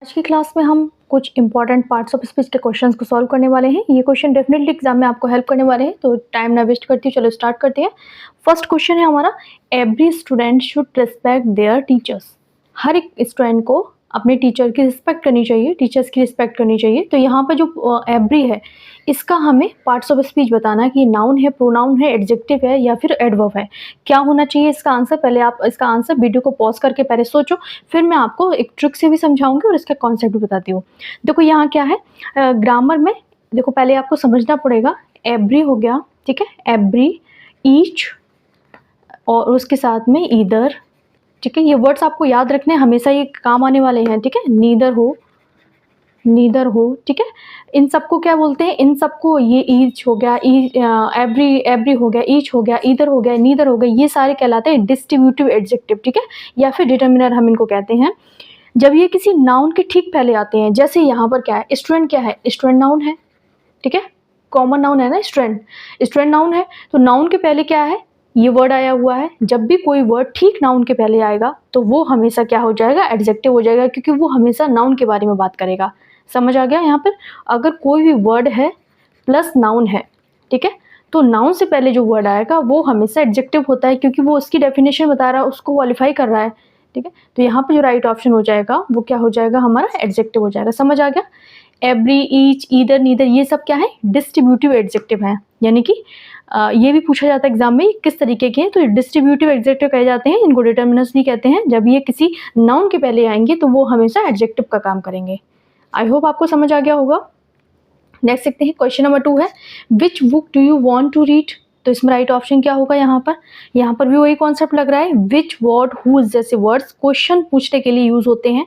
आज की क्लास में हम कुछ इंपॉर्टेंट पार्ट्स ऑफ स्पीच के क्वेश्चंस को सॉल्व करने वाले हैं। ये क्वेश्चन डेफिनेटली एग्जाम में आपको हेल्प करने वाले हैं, तो टाइम ना वेस्ट करती हूँ, चलो स्टार्ट करते हैं। फर्स्ट क्वेश्चन है हमारा, every student should respect their teachers. हर एक स्टूडेंट को अपने टीचर की रिस्पेक्ट करनी चाहिए, टीचर्स की रिस्पेक्ट करनी चाहिए। तो यहाँ पर जो एवरी है, इसका हमें पार्ट्स ऑफ स्पीच बताना है कि नाउन है, प्रोनाउन है, एडजेक्टिव है या फिर एडवर्ब है। क्या होना चाहिए इसका आंसर? पहले आप इसका आंसर वीडियो को पॉज करके पहले सोचो, फिर मैं आपको एक ट्रिक से भी समझाऊंगी और इसका कॉन्सेप्ट भी बताती हूँ। देखो यहाँ क्या है, ग्रामर में देखो पहले आपको समझना पड़ेगा। एवरी हो गया, ठीक है, एवरी, ईच और उसके साथ में ईदर, ठीक है। ये वर्ड्स आपको याद रखने हैं, हमेशा ये काम आने वाले हैं, ठीक है। नीदर हो, नीदर हो, ठीक है। इन सबको क्या बोलते हैं? इन सबको ये ईच हो गया, एवरी एवरी हो गया, ईच हो गया, ईदर हो गया, नीदर हो गया, ये सारे कहलाते हैं डिस्ट्रीब्यूटिव एडजेक्टिव, ठीक है, या फिर डिटर्मिनर हम इनको कहते हैं। जब ये किसी नाउन के ठीक पहले आते हैं, जैसे यहाँ पर क्या है, स्टूडेंट क्या है? स्टूडेंट नाउन है, ठीक है, कॉमन नाउन है ना स्टूडेंट, स्टूडेंट नाउन है। तो नाउन के पहले क्या है? ये वर्ड आया हुआ है। जब भी कोई वर्ड ठीक नाउन के पहले आएगा तो वो हमेशा क्या हो जाएगा? एडजेक्टिव हो जाएगा, क्योंकि वो हमेशा नाउन के बारे में बात करेगा। समझ आ गया? यहाँ पर अगर कोई भी वर्ड है प्लस नाउन है, ठीक है, तो नाउन से पहले जो वर्ड आएगा वो हमेशा एडजेक्टिव होता है, क्योंकि वो उसकी डेफिनेशन बता रहा है, उसको क्वालिफाई कर रहा है, ठीक है। तो यहाँ पे जो राइट ऑप्शन हो जाएगा वो क्या हो जाएगा? हमारा एडजेक्टिव हो जाएगा। समझ आ गया? एवरी, ईच, ईदर, नीदर, ये सब क्या है? डिस्ट्रीब्यूटिव एडजेक्टिव हैं। यानी कि ये भी पूछा जाता है एग्जाम में किस तरीके के हैं, तो डिस्ट्रीब्यूटिव एडजेक्टिव कहे जाते हैं, इनको डिटर्मिनर्स भी कहते हैं। जब ये किसी नाउन के पहले आएंगे तो वो हमेशा एडजेक्टिव का काम करेंगे। आई होप आपको समझ आ गया होगा। नेक्स्ट देखते हैं, क्वेश्चन नंबर 2 है, which book do you want to read. तो इसमें राइट ऑप्शन क्या होगा? यहाँ पर भी वही कॉन्सेप्ट लग रहा है। विच, व्हाट, हुज जैसे वर्ड्स क्वेश्चन पूछने के लिए यूज होते हैं।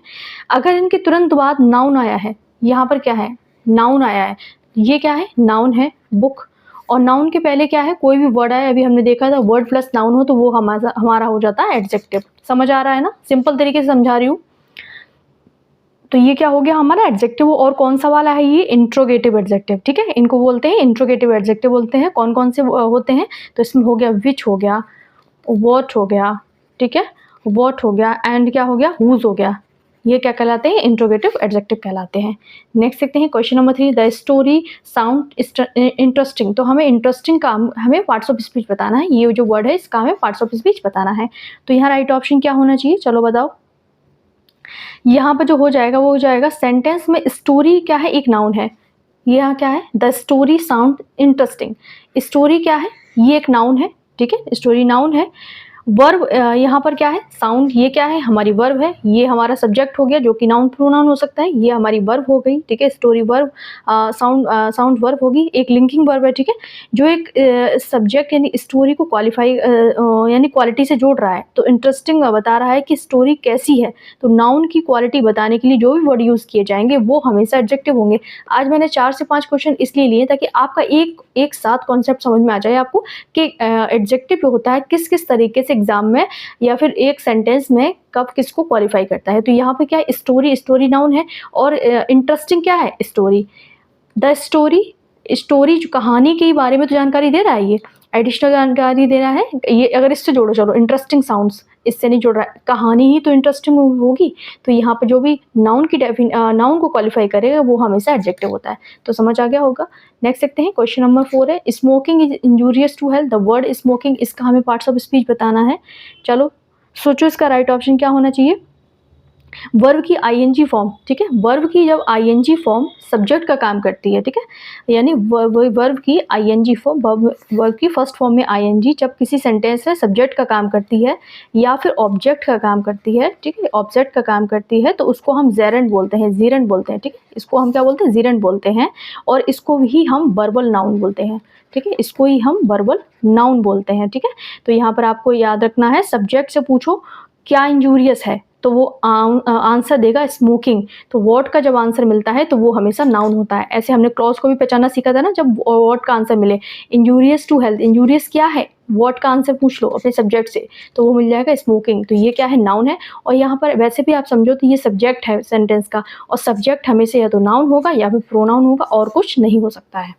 अगर इनके तुरंत बाद नाउन आया है, यहाँ पर क्या है? नाउन आया है, ये क्या है? नाउन है, बुक। और नाउन के पहले क्या है? कोई भी वर्ड आया, अभी हमने देखा था वर्ड प्लस नाउन हो तो वो हमारा हो जाता है एडजेक्टिव। समझ आ रहा है ना? सिंपल तरीके से समझा रही हूँ। तो ये क्या हो गया हमारा? एडजेक्टिव। और कौन सा वाला है ये? इंट्रोगेटिव एडजेक्टिव, ठीक है, इनको बोलते हैं इंट्रोगेटिव एडजेक्टिव बोलते हैं। कौन कौन से होते हैं? तो इसमें हो गया विच हो गया, व्हाट हो गया, ठीक है, व्हाट हो गया, एंड क्या हो गया? हुज हो गया। ये क्या कहलाते हैं? इंट्रोगेटिव एडजेक्टिव कहलाते हैं। नेक्स्ट देखते हैं, question number 3, the story sound interesting. तो हमें इंटरेस्टिंग का हमें पार्ट्स ऑफ स्पीच बताना है। ये जो वर्ड है इसका हमें पार्ट्स ऑफ स्पीच बताना है। तो यहाँ राइट ऑप्शन क्या होना चाहिए? चलो बताओ। यहाँ पर जो हो जाएगा वो हो जाएगा सेंटेंस में स्टोरी क्या है? एक नाउन है। ये यहाँ क्या है? The story sound interesting. Story क्या है? ये एक नाउन है, ठीक है, स्टोरी नाउन है। वर्ब यहाँ पर क्या है? साउंड, ये क्या है? हमारी वर्ब है। ये हमारा सब्जेक्ट हो गया जो कि नाउन प्रोनाउन हो सकता है। ये हमारी वर्ब हो गई, ठीक है, स्टोरी वर्ब, साउंड वर्ब होगी, एक लिंकिंग वर्ब है, ठीक है, जो एक सब्जेक्ट यानी स्टोरी को क्वालिफाई यानी क्वालिटी से जोड़ रहा है। तो इंटरेस्टिंग बता रहा है कि स्टोरी कैसी है। तो नाउन की क्वालिटी बताने के लिए जो भी वर्ड यूज़ किए जाएंगे वो हमेशा एडजेक्टिव होंगे। आज मैंने 4 से 5 क्वेश्चन इसलिए लिए ताकि आपका एक साथ कॉन्सेप्ट समझ में आ जाए आपको कि एडजेक्टिव जो होता है किस किस तरीके से एग्जाम में या फिर एक सेंटेंस में कब किसको क्वालिफाई करता है। तो यहाँ पे क्या है? स्टोरी, स्टोरी नाउन है, और इंटरेस्टिंग क्या है? स्टोरी। द स्टोरी, स्टोरी जो कहानी के बारे में तो जानकारी दे रहा है, ये एडिशनल जानकारी दे रहा है। ये अगर इससे जोड़ो, चलो इंटरेस्टिंग साउंड्स, इससे नहीं जोड़ रहा है, कहानी ही तो इंटरेस्टिंग होगी। तो यहाँ पे जो भी नाउन की नाउन को क्वालिफाई करेगा वो हमेशा एडजेक्टिव होता है। तो समझ आ गया होगा। नेक्स्ट देखते हैं, क्वेश्चन नंबर 4 है, smoking is injurious to health. The word smoking, इसका हमें पार्ट्स ऑफ स्पीच बताना है। चलो सोचो इसका राइट ऑप्शन क्या होना चाहिए? वर्ब की आईएनजी फॉर्म, ठीक है, वर्ब की जब आईएनजी फॉर्म सब्जेक्ट का काम करती है, ठीक है, यानी वर्ब की आईएनजी फॉर्म, वर्ब की फर्स्ट फॉर्म में आईएनजी जब किसी सेंटेंस में सब्जेक्ट का काम करती है या फिर ऑब्जेक्ट का काम करती है, ठीक है, ऑब्जेक्ट का काम करती है, तो उसको हम जेरेंट बोलते हैं, जीरेंट बोलते हैं, ठीक है, इसको हम क्या बोलते हैं? जीरेंट बोलते हैं। और इसको ही हम वर्बल नाउन बोलते हैं, ठीक है, इसको ही हम वर्बल नाउन बोलते हैं, ठीक है। तो यहाँ पर आपको याद रखना है, सब्जेक्ट से पूछो क्या इंजूरियस है तो वो आंसर देगा स्मोकिंग। तो वॉट का जब आंसर मिलता है तो वो हमेशा नाउन होता है। ऐसे हमने क्लॉज को भी पहचानना सीखा था ना, जब वॉट का आंसर मिले, इंजूरियस टू हेल्थ, इंजूरियस क्या है? वॉट का आंसर पूछ लो अपने सब्जेक्ट से तो वो मिल जाएगा स्मोकिंग। तो ये क्या है? नाउन है। और यहाँ पर वैसे भी आप समझो तो ये सब्जेक्ट है सेंटेंस का, और सब्जेक्ट हमेशा या तो नाउन होगा या फिर प्रोनाउन होगा, और कुछ नहीं हो सकता है।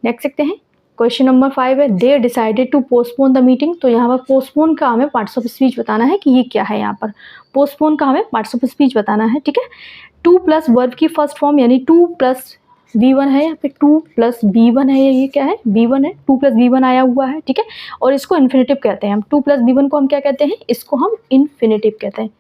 नेक्स्ट देखते हैं, क्वेश्चन नंबर 5 है, they decided to postpone the meeting. तो यहाँ पर पोस्टपोन का हमें पार्ट्स ऑफ स्पीच बताना है कि ये क्या है। यहाँ पर पोस्टपोन का हमें पार्ट्स ऑफ स्पीच बताना है, ठीक है। टू प्लस वर्ब की फर्स्ट फॉर्म यानी टू प्लस V1 है, यहाँ पे 2 प्लस B1 है, ये क्या है B1 है, 2 प्लस B1 आया हुआ है, ठीक है। और इसको इन्फिनेटिव कहते हैं हम, 2 प्लस B1 को हम क्या कहते हैं, इसको हम इन्फिनेटिव कहते हैं,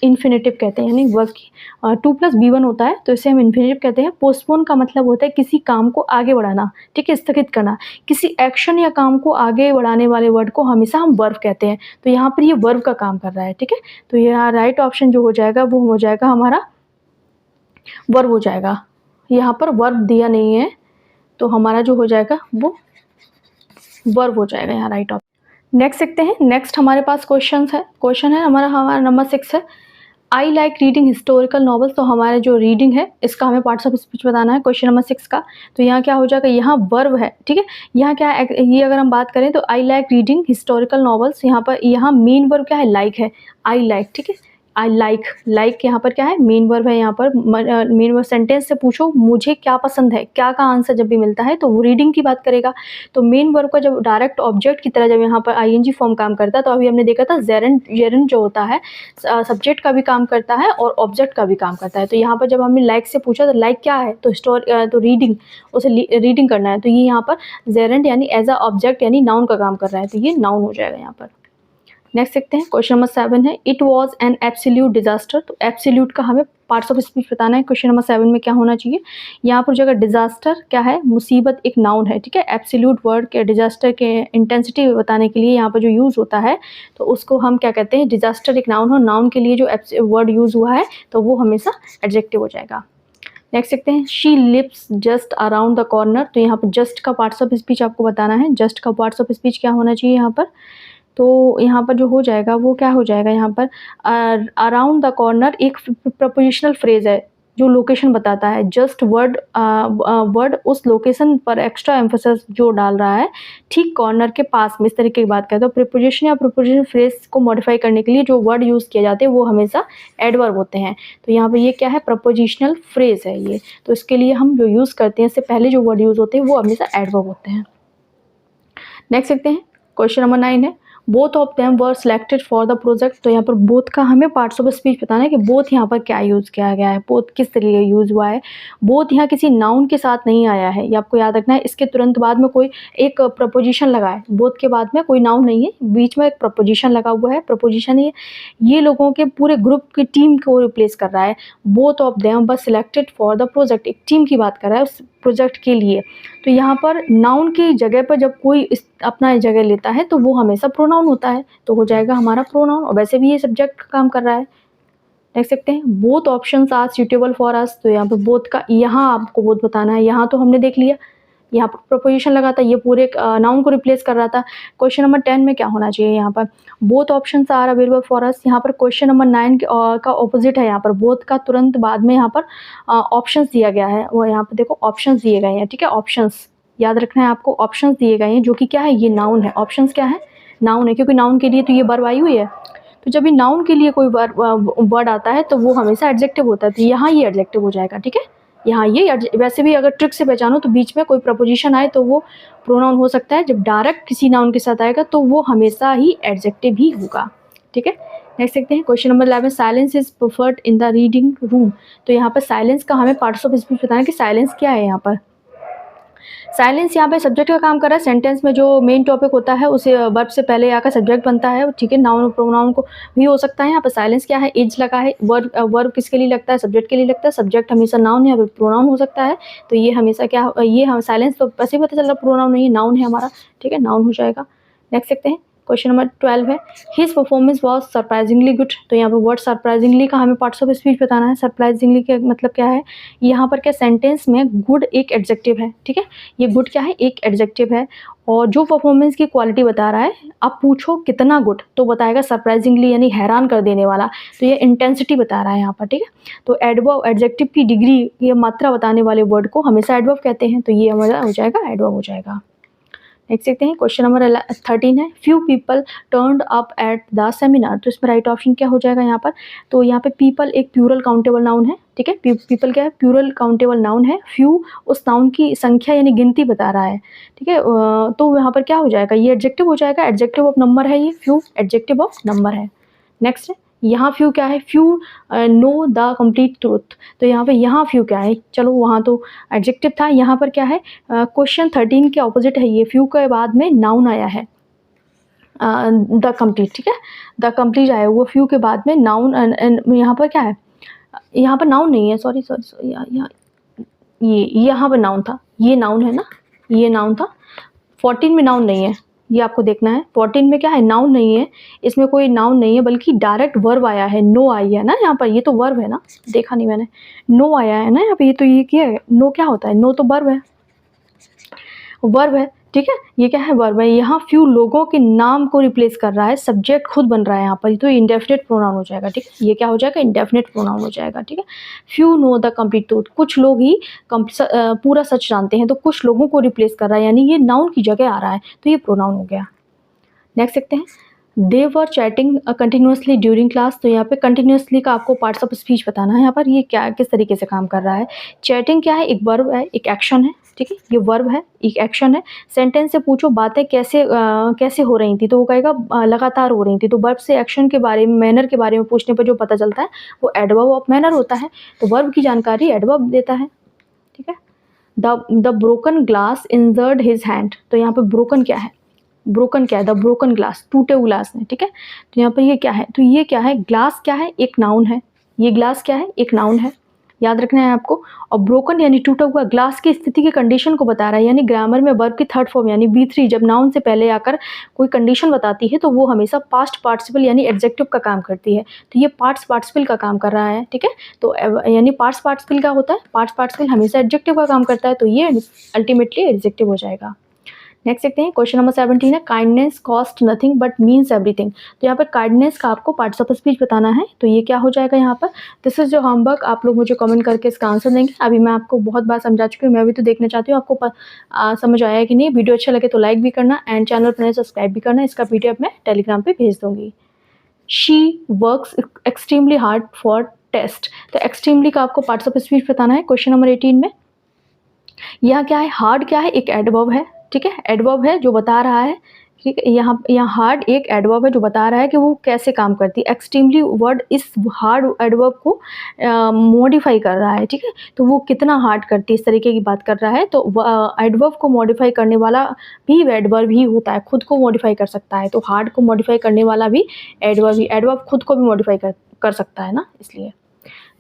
इन्फिनेटिव कहते हैं, यानी वर्ब की 2 प्लस B1 होता है तो इसे हम इन्फिनेटिव कहते हैं। पोस्टपोन का मतलब होता है किसी काम को आगे बढ़ाना, ठीक है, स्थगित करना, किसी एक्शन या काम को आगे बढ़ाने वाले वर्ड को हमेशा हम वर्ब कहते हैं। तो यहाँ पर ये वर्ब का काम कर रहा है, ठीक है। तो यहाँ राइट ऑप्शन जो हो जाएगा वो हो जाएगा हमारा वर्ब हो जाएगा। यहाँ पर वर्ब दिया नहीं है तो हमारा जो हो जाएगा वो वर्ब हो जाएगा यहाँ राइट ऑप्शन। नेक्स्ट देखते हैं, नेक्स्ट हमारे पास क्वेश्चन है हमारा नंबर 6 है, I like reading historical novels. तो हमारे जो रीडिंग है इसका हमें पार्ट्स ऑफ स्पीच बताना है क्वेश्चन नंबर 6 का। तो यहाँ क्या हो जाएगा, यहाँ वर्ब है, ठीक है। यहाँ क्या है, ये अगर हम बात करें तो I like reading historical novels, यहाँ पर यहाँ मेन वर्ब क्या है, लाइक है, आई लाइक, ठीक है। आई लाइक यहाँ पर क्या है, मेन वर्ब है। यहाँ पर मेन वर्ब, सेंटेंस से पूछो मुझे क्या पसंद है, क्या का आंसर जब भी मिलता है तो वो रीडिंग की बात करेगा। तो मेन वर्ब का जब डायरेक्ट ऑब्जेक्ट की तरह जब यहाँ पर आईएनजी फॉर्म काम करता है, तो अभी हमने देखा था जेरन जो होता है सब्जेक्ट का भी काम करता है और ऑब्जेक्ट का भी काम करता है। तो यहाँ पर जब हमने लाइक से पूछा तो लाइक क्या है, तो रीडिंग, उसे रीडिंग करना है। तो ये यहाँ पर जेरन यानी एज अ ऑब्जेक्ट यानी नाउन का काम कर रहा है, तो ये नाउन हो जाएगा यहाँ पर। नेक्स्ट देखते हैं, क्वेश्चन नंबर 7 है, it was an absolute disaster. तो एब्सोल्यूट का हमें पार्ट्स ऑफ स्पीच बताना है। क्वेश्चन नंबर 7 में क्या होना चाहिए, यहाँ पर जो अगर डिजास्टर क्या है, मुसीबत एक नाउन है, ठीक है। एब्सोल्यूट वर्ड के डिजास्टर के इंटेंसिटी बताने के लिए यहाँ पर जो यूज़ होता है तो उसको हम क्या कहते हैं, डिजास्टर एक नाउन हो, नाउन के लिए जो वर्ड यूज़ हुआ है तो वो हमेशा एडजेक्टिव हो जाएगा। नेक्स्ट देखते हैं, she lives just around the corner. तो यहाँ पर जस्ट का पार्ट्स ऑफ स्पीच आपको बताना है, जस्ट का पार्ट्स ऑफ स्पीच क्या होना चाहिए यहाँ पर। तो यहाँ पर जो हो जाएगा वो क्या हो जाएगा, यहाँ पर अराउंड द कॉर्नर एक प्रपोजिशनल फ्रेज है जो लोकेशन बताता है। जस्ट वर्ड उस लोकेशन पर एक्स्ट्रा एम्फोसिस जो डाल रहा है ठीक कॉर्नर के पास में, इस तरीके की बात करें तो प्रीपोजिशन या प्रीपोजिशन फ्रेज को मॉडिफाई करने के लिए जो वर्ड यूज़ किए जाते हैं वो हमेशा एडवर्ब होते हैं। तो यहाँ पर ये क्या है, प्रपोजिशनल फ्रेज है ये, तो इसके लिए हम जो यूज़ करते हैं इससे पहले जो वर्ड यूज़ होते हैं वो हमेशा एडवर्ब होते हैं। नेक्स्ट देखते हैं, क्वेश्चन नंबर 9 है, both of them were selected for the project. तो यहाँ पर बोथ का हमें पार्ट्स ऑफ स्पीच बताना है कि बोथ यहाँ पर क्या यूज़ किया गया है, बोथ किस तरीके यूज़ हुआ है। बोथ यहाँ किसी नाउन के साथ नहीं आया है, ये आपको याद रखना है। इसके तुरंत बाद में कोई एक प्रपोजिशन लगा है, बोथ के बाद में कोई नाउन नहीं है, बीच में एक प्रपोजिशन लगा हुआ है। प्रपोजिशन ये लोगों के पूरे ग्रुप की टीम को रिप्लेस कर रहा है। Both of them were selected for the project, एक टीम की बात कर रहा है उस प्रोजेक्ट के लिए। तो यहाँ पर नाउन की जगह पर जब कोई अपना जगह लेता है तो वो हमेशा प्रोनाउन होता है, तो हो जाएगा हमारा प्रोनाउन, और वैसे भी ये सब्जेक्ट का काम कर रहा है। देख सकते हैं, both options are suitable for us. तो यहाँ पर बोथ का यहाँ आपको बोथ बताना है। यहाँ तो हमने देख लिया, यहाँ पर प्रपोजिशन लगा था, ये पूरे नाउन को रिप्लेस कर रहा था। क्वेश्चन नंबर 10 में क्या होना चाहिए, यहाँ पर both options are available for us. यहाँ पर क्वेश्चन नंबर 9 का ऑपोजिट है, यहाँ पर बोथ का तुरंत बाद में यहाँ पर ऑप्शंस दिया गया है। वो यहाँ पर देखो ऑप्शंस दिए गए हैं, ठीक है। ऑप्शंस याद रखना है आपको, ऑप्शंस दिए गए हैं जो कि क्या है, ये नाउन है। ऑप्शंस क्या है, नाउन है, क्योंकि नाउन के लिए तो ये वर्ब आई हुई है। तो जब भी नाउन के लिए कोई वर्ड आता है तो वो हमेशा एडजेक्टिव होता है, तो यहाँ ये एडजेक्टिव हो जाएगा, ठीक है। यहाँ ये वैसे भी अगर ट्रिक से पहचानो तो बीच में कोई प्रपोजिशन आए तो वो प्रोनाउन हो सकता है, जब डायरेक्ट किसी नाउन के साथ आएगा तो वो हमेशा ही एडजेक्टिव ही होगा, ठीक है। नेक्स्ट देखते हैं, question number 11, silence is preferred in the reading room. तो यहाँ पर साइलेंस का हमें पार्ट्स ऑफ स्पीच बताना है कि साइलेंस क्या है। यहाँ पर साइलेंस यहाँ पे सब्जेक्ट का काम कर रहा है। सेंटेंस में जो मेन टॉपिक होता है उसे वर्ब से पहले आकर सब्जेक्ट बनता है, ठीक है। नाउन और प्रोनाउन को भी हो सकता है। यहाँ पर साइलेंस क्या है, इज लगा है। वर्ब किसके लिए लगता है, सब्जेक्ट के लिए लगता है। सब्जेक्ट हमेशा नाउन या प्रोनाउन हो सकता है, तो ये हमेशा क्या, ये हम साइलेंस तो वैसे ही पता चल रहा प्रोनाउन नहीं, नाउन है हमारा, ठीक है, नाउन हो जाएगा। नेक्स्ट देखते हैं, क्वेश्चन नंबर 12 है, his performance was surprisingly good. तो यहाँ पर वर्ड सरप्राइजिंगली का हमें पार्ट्स ऑफ स्पीच बताना है। सरप्राइजिंगली का मतलब क्या है, यहाँ पर क्या सेंटेंस में गुड एक एडजेक्टिव है, ठीक है। ये गुड क्या है, एक एडजेक्टिव है, और जो परफॉर्मेंस की क्वालिटी बता रहा है, आप पूछो कितना गुड तो बताएगा सरप्राइजिंगली, यानी हैरान कर देने वाला। तो ये इंटेंसिटी बता रहा है यहाँ पर, ठीक है। तो एडवर्ब एडजेक्टिव की डिग्री, ये मात्रा बताने वाले वर्ड को हमेशा एडवर्ब कहते हैं, तो ये हमारा हो जाएगा एडवर्ब हो जाएगा। नेक्स्ट देखते हैं, क्वेश्चन नंबर 13 है, few people turned up at the seminar. तो इसमें राइट ऑप्शन क्या हो जाएगा यहाँ पर, तो यहाँ पे पीपल एक प्लूरल काउंटेबल नाउन है, ठीक है। पीपल क्या है, प्लूरल काउंटेबल नाउन है। फ्यू उस नाउन की संख्या यानी गिनती बता रहा है, ठीक है। तो यहाँ पर क्या हो जाएगा, ये एडजेक्टिव हो जाएगा, एडजेक्टिव ऑफ नंबर है ये, फ्यू एडजेक्टिव ऑफ नंबर है। नेक्स्ट है यहाँ फ्यू क्या है, few know the complete truth, तो यहाँ पे यहाँ फ्यू क्या है, चलो वहाँ तो एडजेक्टिव था, यहाँ पर क्या है, क्वेश्चन 13 के ऑपोजिट है ये, फ्यू के बाद में नाउन आया है, द कंप्लीट, ठीक है, द कंप्लीट आया वो फ्यू के बाद में नाउन, यहाँ पर क्या है, यहाँ पर नाउन नहीं है, सॉरी सॉरी सॉरी, यहाँ ये यहाँ पर नाउन था, ये नाउन है ना, ये नाउन था, 14 में नाउन नहीं है, ये आपको देखना है, 14 में क्या है, नाउन नहीं है, इसमें कोई नाउन नहीं है बल्कि डायरेक्ट वर्ब आया है, नो आई है ना यहाँ पर, ये तो वर्ब है ना, देखा नहीं मैंने, नो आया है ना यहाँ पे, ये तो ये क्या है, नो क्या होता है, नो तो वर्ब है, वर्ब है, ठीक है, ये क्या है, वर्ब है, यहाँ फ्यू लोगों के नाम को रिप्लेस कर रहा है, सब्जेक्ट खुद बन रहा है यहाँ पर, तो इंडेफिनिट प्रोनाउन हो जाएगा, ठीक है, ये क्या हो जाएगा, इंडेफिनिट प्रोनाउन हो जाएगा, ठीक है। Few know the complete truth, कुछ लोग ही पूरा सच जानते हैं, तो कुछ लोगों को रिप्लेस कर रहा है, यानी ये नाउन की जगह आ रहा है, तो ये प्रोनाउन हो गया। नेक्स्ट देखते हैं, दे वर चैटिंग कंटिन्यूसली ड्यूरिंग क्लास, तो यहाँ पे कंटिन्यूसली का आपको पार्ट्स ऑफ स्पीच बताना है, यहाँ पर ये क्या किस तरीके से काम कर रहा है। चैटिंग क्या है, एक वर्ब है, एक एक्शन है, ठीक है, ये वर्ब है, एक एक्शन है। सेंटेंस से पूछो बातें कैसे हो रही थी, तो वो कहेगा लगातार हो रही थी, तो वर्ब से एक्शन के बारे में, मैनर के बारे में पूछने पर जो पता चलता है वो एडवर्ब ऑफ मैनर होता है, तो वर्ब की जानकारी एडवर्ब देता है, ठीक है। The broken glass injured his hand, तो यहाँ पर ब्रोकन क्या है, ब्रोकन क्या है, द ब्रोकन ग्लास, टूटे हुए ग्लास में, ठीक है, तो यहाँ पर ये क्या है, तो ये क्या है, ग्लास क्या है, एक नाउन है, ये ग्लास क्या है, एक नाउन है, याद रखना है आपको। और ब्रोकन यानी टूटा हुआ, ग्लास की स्थिति की कंडीशन को बता रहा है, यानी ग्रामर में वर्ब की थर्ड फॉर्म यानी बी3 जब नाउन से पहले आकर कोई कंडीशन बताती है तो वो हमेशा पास्ट पार्टिसिपल यानी एडजेक्टिव का काम करती है, तो ये पास्ट पार्टिसिपल का काम कर रहा है, ठीक है, तो यानी पास्ट पार्टिसिपल क्या होता है, पास्ट पार्टिसिपल हमेशा एडजेक्टिव का काम करता है, तो ये अल्टीमेटली एडजेक्टिव हो जाएगा। नेक्स्ट देखते हैं, क्वेश्चन नंबर 17 है, kindness cost nothing but means everything, तो यहाँ पर काइंडनेस का आपको पार्ट्स ऑफ स्पीच बताना है, तो ये क्या हो जाएगा यहाँ पर, दिस इज जो होमवर्क, आप लोग मुझे कमेंट करके इसका आंसर देंगे। अभी मैं आपको बहुत बार समझा चुकी हूँ, मैं भी तो देखना चाहती हूँ आपको समझ आया है कि नहीं। वीडियो अच्छा लगे तो लाइक भी करना एंड चैनल पर सब्सक्राइब भी करना, इसका PDF मैं टेलीग्राम पर भेज दूँगी। She works extremely hard for test, तो एक्सट्रीमली का आपको पार्ट्स ऑफ स्पीच बताना है क्वेश्चन नंबर 18 में। यहाँ क्या है, हार्ड क्या है, एक एडवर्ब है, ठीक है, एडवर्ब है जो बता रहा है, ठीक है, यहाँ हार्ड एक एडवर्ब है जो बता रहा है कि वो कैसे काम करती है। एक्सट्रीमली वर्ड इस हार्ड एडवर्ब को मॉडिफाई कर रहा है, ठीक है, तो वो कितना हार्ड करती है इस तरीके की बात कर रहा है, तो एडवर्ब को मॉडिफाई करने वाला भी एडवर्ब ही होता है, खुद को मॉडिफाई कर सकता है, तो हार्ड को मॉडिफाई करने वाला भी एडवर्ब ही, एडवर्ब खुद को भी मॉडिफाई कर सकता है ना, इसलिए।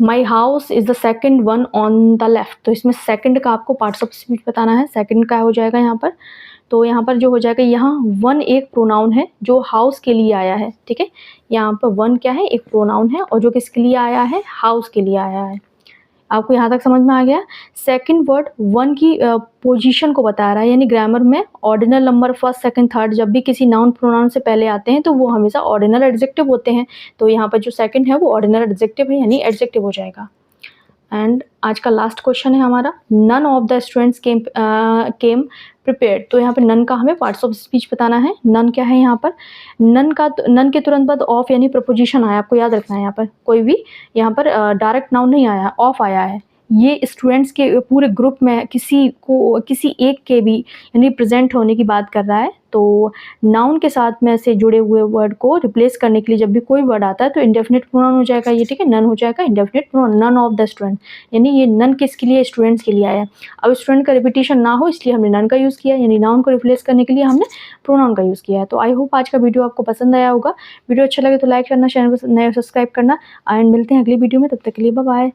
My house is the second one on the left, तो इसमें सेकंड का आपको पार्ट्स ऑफ स्पीच बताना है, सेकंड का हो जाएगा यहाँ पर, तो यहाँ पर जो हो जाएगा, यहाँ वन एक प्रोनाउन है जो हाउस के लिए आया है, ठीक है, यहाँ पर वन क्या है, एक प्रोनाउन है और जो किसके लिए आया है, हाउस के लिए आया है। आपको यहाँ तक समझ में आ गया। सेकंड वर्ड वन की पोजीशन को बता रहा है, यानी ग्रामर में ordinal number first second third जब भी किसी नाउन प्रोनाउन से पहले आते हैं तो वो हमेशा ऑर्डिनल एडजेक्टिव होते हैं, तो यहाँ पर जो सेकंड है वो ऑर्डिनल एडजेक्टिव है, यानी एडजेक्टिव हो जाएगा। एंड आज का लास्ट क्वेश्चन है हमारा, none of the students came prepared, तो यहाँ पर नन का हमें पार्ट्स ऑफ स्पीच बताना है। नन क्या है यहाँ पर, नन के तुरंत बाद ऑफ यानी प्रपोजिशन आया, आपको याद रखना है, यहाँ पर कोई भी यहाँ पर डायरेक्ट नाउन नहीं आया, ऑफ आया है, ये स्टूडेंट्स के पूरे ग्रुप में किसी एक के भी यानी प्रेजेंट होने की बात कर रहा है, तो नाउन के साथ में से जुड़े हुए वर्ड को रिप्लेस करने के लिए जब भी कोई वर्ड आता है तो इंडेफिनिट प्रोनाउन हो जाएगा ये, ठीक है, नन हो जाएगा indefinite pronoun, none of the student, यानी ये नन किसके लिए, स्टूडेंट्स के लिए आया। अब स्टूडेंट का रिपीटेशन ना हो इसलिए हमने नन का यूज़ किया, यानी नाउन को रिप्लेस करने के लिए हमने प्रोनाउन का यूज़ किया है। तो आई होप आज का वीडियो आपको पसंद आया होगा, वीडियो अच्छा लगे तो लाइक करना, चैनल को नए सब्सक्राइब करना एंड मिलते हैं अगली वीडियो में, तब तक के लिए बाय बाय।